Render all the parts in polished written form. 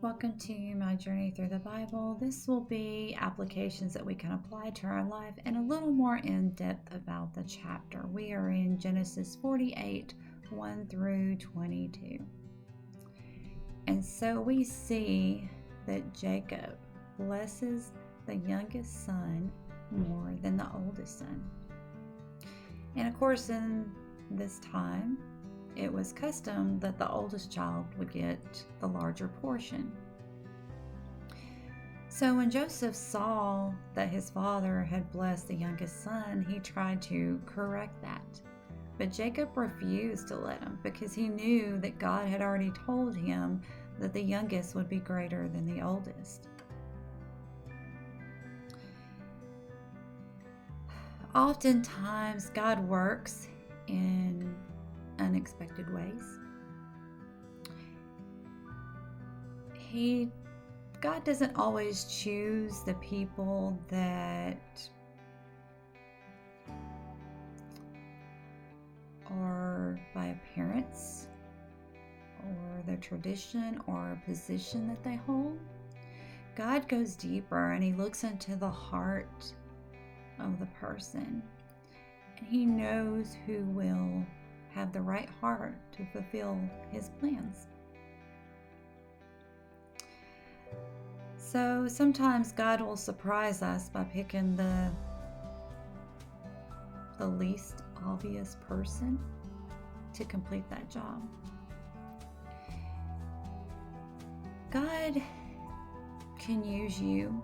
Welcome to my journey through the Bible. This will be applications that we can apply to our life and a little more in depth about the chapter. We are in Genesis 48, 1 through 22. And so we see that Jacob blesses the youngest son more than the oldest son. And of course, in this time, it was custom that the oldest child would get the larger portion. So when Joseph saw that his father had blessed the youngest son, he tried to correct that. But Jacob refused to let him because he knew that God had already told him that the youngest would be greater than the oldest. Oftentimes, God works in unexpected ways. God doesn't always choose the people that are by appearance or their tradition or a position that they hold. God goes deeper and he looks into the heart of the person, and he knows who will have the right heart to fulfill his plans. So sometimes God will surprise us by picking the least obvious person to complete that job. God can use you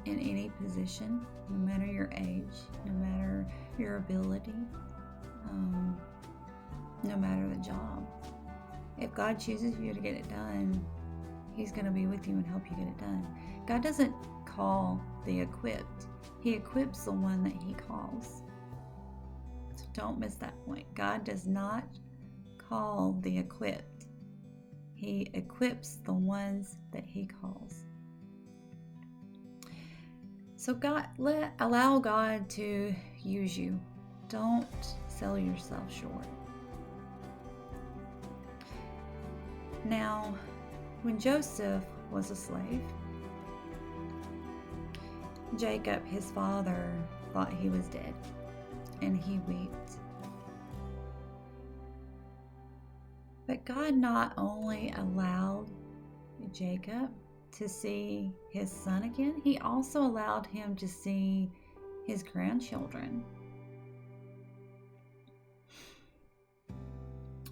in any position, no matter your age, no matter your ability, no matter the job. If God chooses you to get it done, he's going to be with you and help you get it done. God doesn't call the equipped. He equips the one that he calls. So don't miss that point. God does not call the equipped. He equips the ones that he calls. So allow God to use you. Don't sell yourself short. Now, when Joseph was a slave, Jacob, his father, thought he was dead, and he wept. But God not only allowed Jacob to see his son again, he also allowed him to see his grandchildren.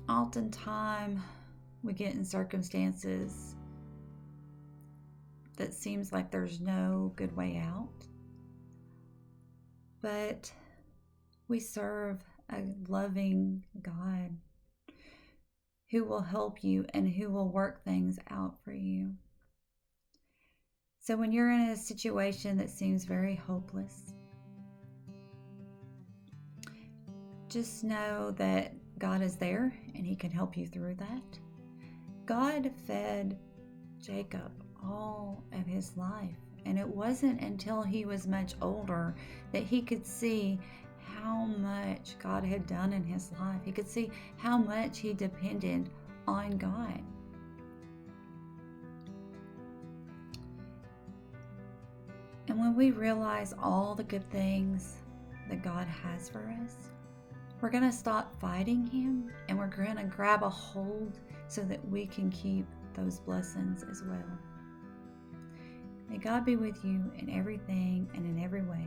Oftentimes, we get in circumstances that seems like there's no good way out. But we serve a loving God who will help you and who will work things out for you. So when you're in a situation that seems very hopeless, just know that God is there and he can help you through that. God fed Jacob all of his life, and it wasn't until he was much older that he could see how much God had done in his life. He could see how much he depended on God. And when we realize all the good things that God has for us, we're going to stop fighting him and we're going to grab a hold so that we can keep those blessings as well. May God be with you in everything and in every way.